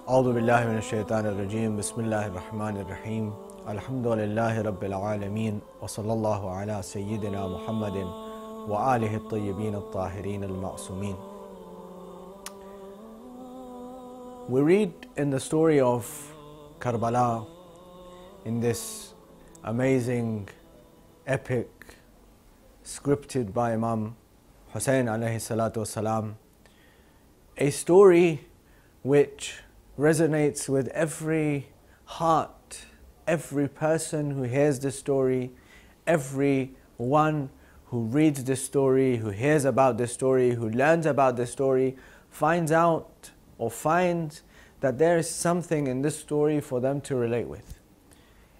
أعوذ بالله من الشيطان الرجيم بسم الله الرحمن الرحيم الحمد لله رب العالمين وصلى الله على سيدنا محمد وآله الطيبين الطاهرين المعصومين. We read in the story of Karbala, in this amazing epic scripted by Imam Hussein alayhi salatu wasalam, a story which resonates with every heart, every person who hears the story, every one who reads the story, who hears about the story, who learns about the story, finds out or finds that there is something in this story for them to relate with.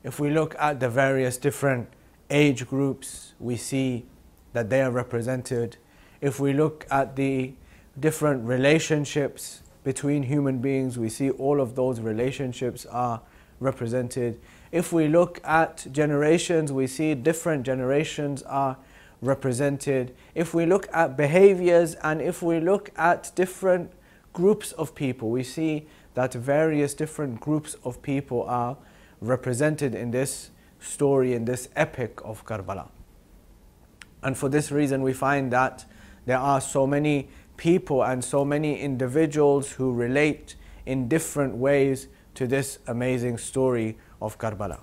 If we look at the various different age groups, we see that they are represented. If we look at the different relationships between human beings, we see all of those relationships are represented. If we look at generations, we see different generations are represented. If we look at behaviors and if we look at different groups of people, we see that various different groups of people are represented in this story, in this epic of Karbala. And for this reason, we find that there are so many people and so many individuals who relate in different ways to this amazing story of Karbala.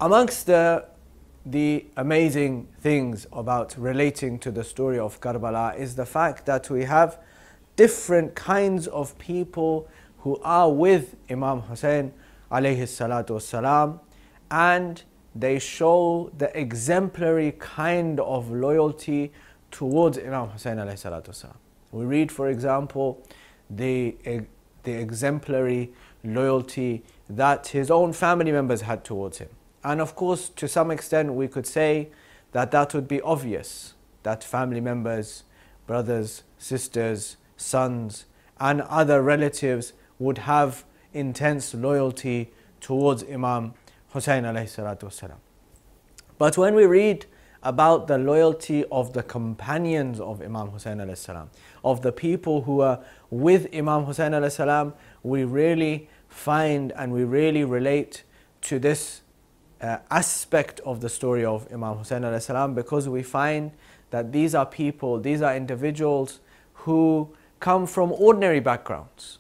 Amongst the amazing things about relating to the story of Karbala is the fact that we have different kinds of people who are with Imam Hussein alayhi salatu wasalam, and they show the exemplary kind of loyalty towards Imam Hussein alayhi salatu wasalam. We read, for example, the exemplary loyalty that his own family members had towards him. And of course, to some extent, we could say that that would be obvious, that family members, brothers, sisters, sons, and other relatives would have intense loyalty towards Imam Hussein alayhi salatu wasalam. But when we read about the loyalty of the companions of Imam Hussein alayhi salam, of the people who are with Imam Hussein alayhi salam, we really find and we really relate to this aspect of the story of Imam Hussein alayhi salam, because we find that these are people, these are individuals who come from ordinary backgrounds.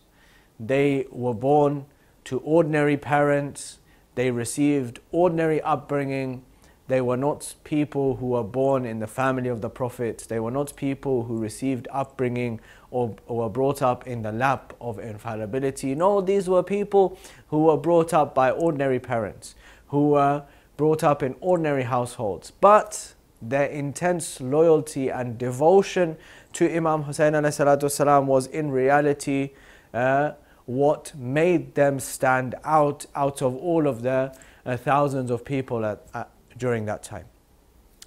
They were born to ordinary parents, they received ordinary upbringing. They were not people who were born in the family of the Prophet. They were not people who received upbringing or were brought up in the lap of infallibility. No, these were people who were brought up by ordinary parents, who were brought up in ordinary households. But their intense loyalty and devotion to Imam Hussein alayhi salatu wasalam was in reality what made them stand out of all of the thousands of people during that time.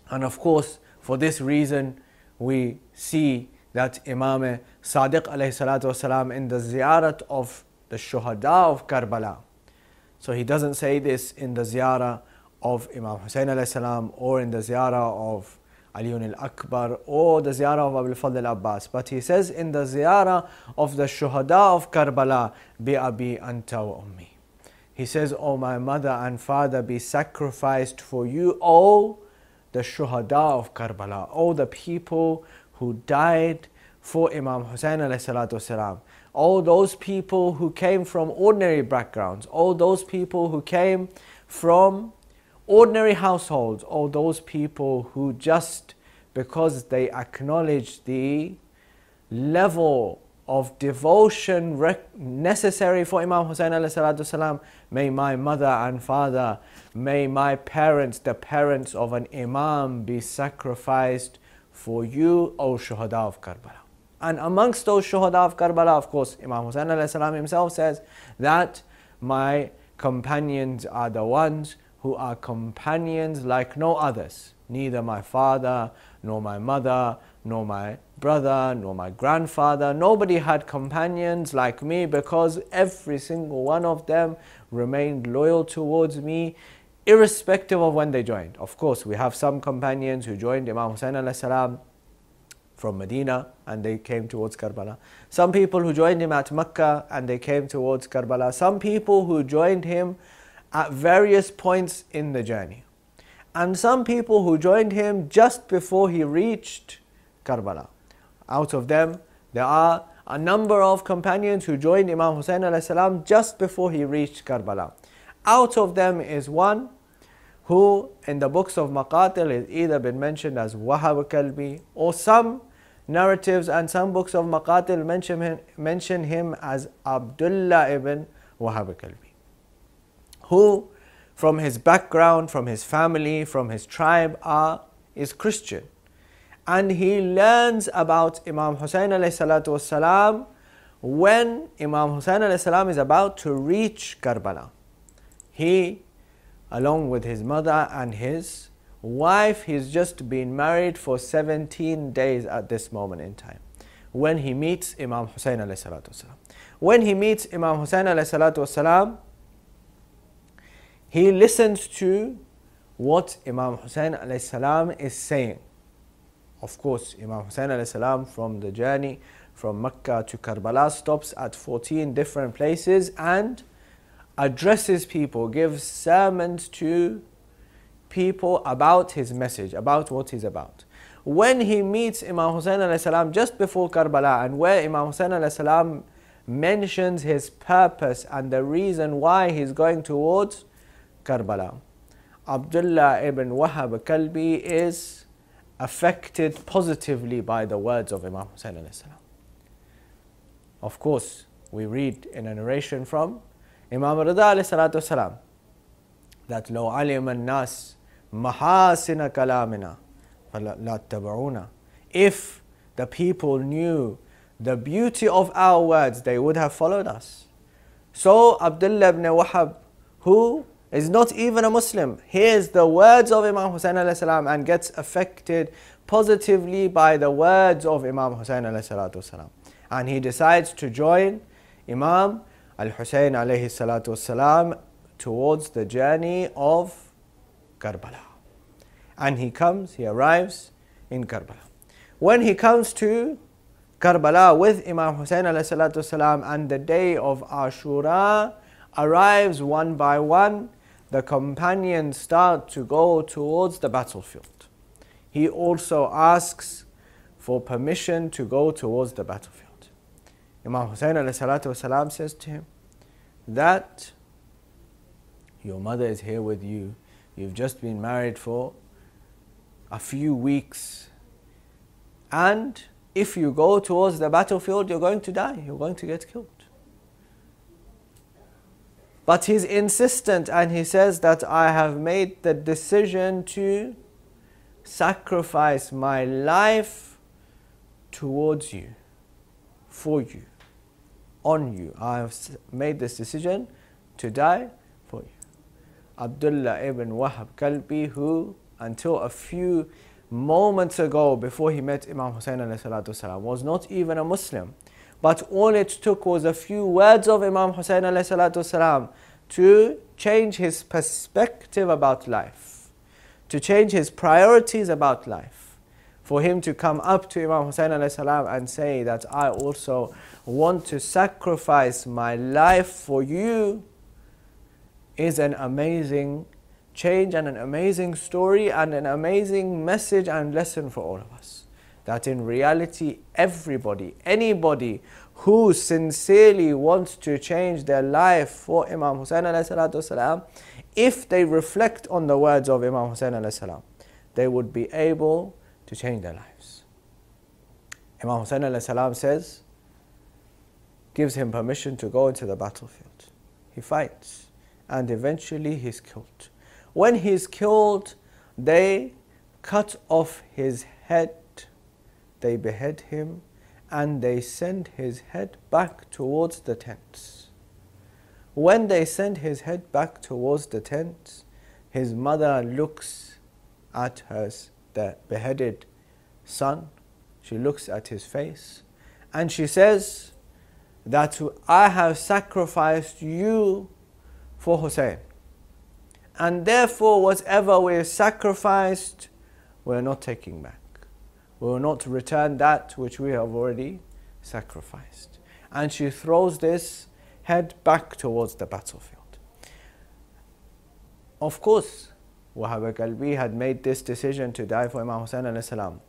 And of course, for this reason, we see that Imam Sadiq alayhi salatu wasalam in the ziyarat of the shuhada of Karbala. So he doesn't say this in the ziyarah of Imam Hussein alayhi salam or in the ziyarah of Aliyun al-Akbar or the ziyarah of Abul Fadl al-Abbas, but he says in the ziyarah of the shuhada of Karbala, bi abi anta wa ummi. He says, "O my mother and father, be sacrificed for you, O the shuhada of Karbala, O the people who died for Imam Hussein alayhi salatu wasalam, all those people who came from ordinary backgrounds, all those people who came from ordinary households, all those people who just because they acknowledge the level of devotion necessary for Imam Hussein alayhi salatu wasalam, may my mother and father, may my parents, the parents of an Imam, be sacrificed for you, O Shuhada of Karbala." And amongst those Shuhada of Karbala, of course, Imam Hussein alayhi salam himself says that my companions are the ones who are companions like no others. Neither my father, nor my mother, nor my brother, nor my grandfather. Nobody had companions like me, because every single one of them remained loyal towards me, irrespective of when they joined. Of course, we have some companions who joined Imam Hussein alayhi salam from Medina and they came towards Karbala. Some people who joined him at Mecca and they came towards Karbala. Some people who joined him at various points in the journey. And some people who joined him just before he reached Karbala. Out of them, there are a number of companions who joined Imam Hussein alayhi salam just before he reached Karbala. Out of them is one who in the books of Maqatil is either been mentioned as Wahab Kalbi, or some narratives and some books of Maqatil mention him as Abdullah ibn Wahab Kalbi, who from his background, from his family, from his tribe is Christian. And he learns about Imam Hussein alayhi salatu wassalam when Imam Hussein alayhi salam is about to reach Karbala. He, along with his mother and his wife, he's just been married for 17 days at this moment in time, when he meets Imam Hussein alayhi salatu wassalam. When he meets Imam Hussein alayhi salatu wassalam, he listens to what Imam Hussein alayhi salam is saying. Of course, Imam Hussein alayhi salam from the journey from Mecca to Karbala stops at 14 different places and addresses people, gives sermons to people about his message, about what he's about. When he meets Imam Hussein alayhi salam just before Karbala, and where Imam Hussein alayhi salam mentions his purpose and the reason why he's going towards Karbala, Abdullah ibn Wahab Kalbi is affected positively by the words of Imam Hussein alayhi salam. Of course, we read in a narration from Imam Rida alayhi salatu wasalam that لو علم الناس محاسن كلامنا فلا تبعونا. If the people knew the beauty of our words, they would have followed us. So Abdullah ibn Wahab, who is not even a Muslim, hears the words of Imam Hussein alayhi salam and gets affected positively by the words of Imam Hussein alayhi salatu wasalam. And he decides to join Imam al-Hussein alayhi salatu wasalam towards the journey of Karbala. And he arrives in Karbala. When he comes to Karbala with Imam Hussein alayhi salatu wasalam, and the day of Ashura arrives one by one, the companions start to go towards the battlefield. He also asks for permission to go towards the battlefield. Imam Hussein alayhi salatu wasalam says to him that your mother is here with you. You've just been married for a few weeks. And if you go towards the battlefield, you're going to die. You're going to get killed. But he's insistent and he says that I have made the decision to sacrifice my life towards you, for you, on you. I have made this decision to die for you. Abdullah ibn Wahab Kalbi, who until a few moments ago, before he met Imam Hussein alayhi salatu wasalam, was not even a Muslim, but all it took was a few words of Imam Hussein alayhi salatu wasalam to change his perspective about life, to change his priorities about life, for him to come up to Imam Hussein alayhi salam and say that I also want to sacrifice my life for you, is an amazing change and an amazing story and an amazing message and lesson for all of us. That in reality, everybody, anybody who sincerely wants to change their life for Imam Hussein alayhi salatu wasalam, if they reflect on the words of Imam Hussein alayhi salam, they would be able to change their lives. Imam Hussein alayhi salam says, gives him permission to go into the battlefield. He fights and eventually he's killed. When he's killed, they cut off his head, they behead him, and they send his head back towards the tents. When they send his head back towards the tents, his mother looks at the beheaded son, she looks at his face, and she says that I have sacrificed you for Hussein, and therefore whatever we sacrificed, we're not taking back. We will not return that which we have already sacrificed. And she throws this head back towards the battlefield. Of course, Wahab Kalbi had made this decision to die for Imam Hussein alayhi salam.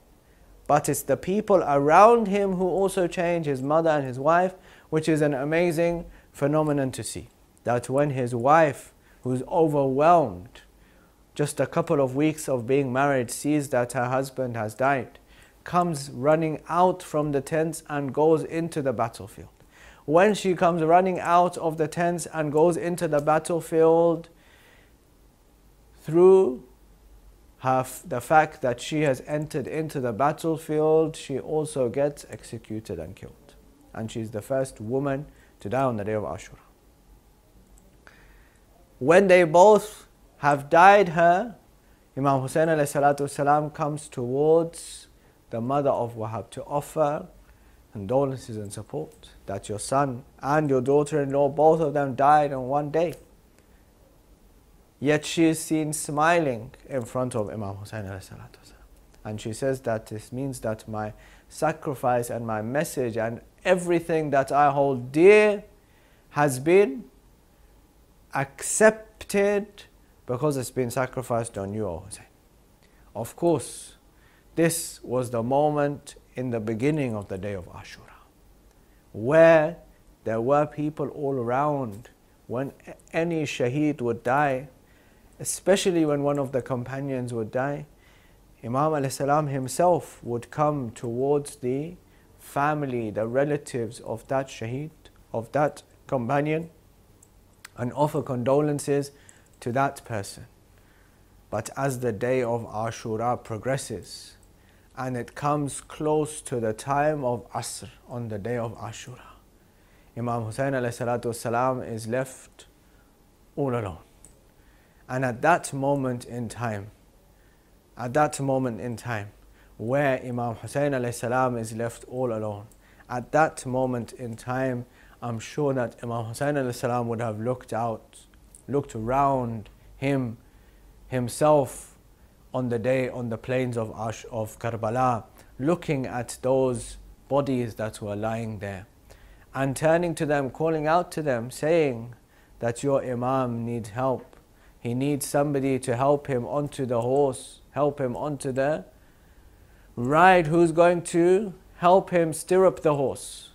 But it's the people around him who also change, his mother and his wife, which is an amazing phenomenon to see. That when his wife, who's overwhelmed, just a couple of weeks of being married, sees that her husband has died, comes running out from the tents and goes into the battlefield. When she comes running out of the tents and goes into the battlefield, through the fact that she has entered into the battlefield, she also gets executed and killed. And she's the first woman to die on the day of Ashura. When they both have died her, Imam Hussein alayhi salatu wasalam comes towards the mother of Wahab to offer condolences and support that your son and your daughter-in-law, both of them died on one day. Yet she is seen smiling in front of Imam Hussein alayhi salatu wasalam. And she says that this means that my sacrifice and my message and everything that I hold dear has been accepted because it's been sacrificed on you, O Hussein. Of course, this was the moment in the beginning of the day of Ashura, where there were people all around. When any shaheed would die, especially when one of the companions would die, Imam alayhi salam himself would come towards the family, the relatives of that shaheed, of that companion, and offer condolences to that person. But as the day of Ashura progresses and it comes close to the time of Asr on the day of Ashura, Imam Hussein alayhi salatu wasalam is left all alone. And at that moment in time, where Imam Hussein alayhi salam is left all alone, at that moment in time, I'm sure that Imam Hussein alayhi salam would have looked around himself on the plains of Karbala, looking at those bodies that were lying there, and turning to them, calling out to them, saying that your Imam needs help. He needs somebody to help him onto the horse, help him onto the ride, who's going to help him stirrup the horse.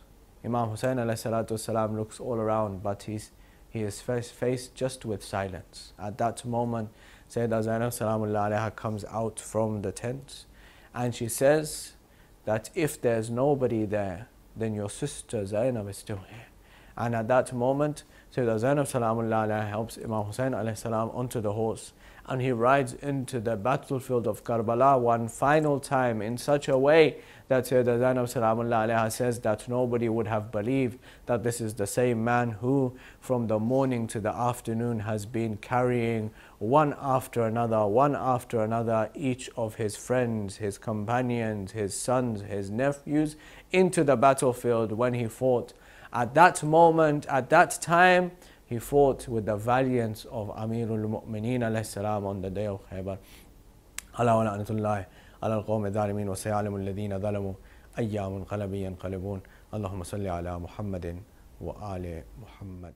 Imam Hussein alayhi salatu wasalam looks all around, but he is faced just with silence. At that moment, Sayyidah Zainab salamullah alayha comes out from the tent, and she says that if there's nobody there, then your sister Zainab is still here. And at that moment, Sayyidah Zainab salamullah alayha helps Imam Hussein alayhi salam onto the horse, and he rides into the battlefield of Karbala one final time in such a way that Sayyidah Zainab salamullah alayha says that nobody would have believed that this is the same man who from the morning to the afternoon has been carrying one after another each of his friends, his companions, his sons, his nephews into the battlefield when he fought. At that moment, at that time, he fought with the valiance of Amirul Mu'mineen alayhi salam on the day of Khaybar. Ala wa la'natullahi ala al-qawmi dhalimin wa sayalamu alladhina dhalamu ayyamun qalabi yanqalibun. Allahumma salli ala Muhammadin wa ali Muhammad.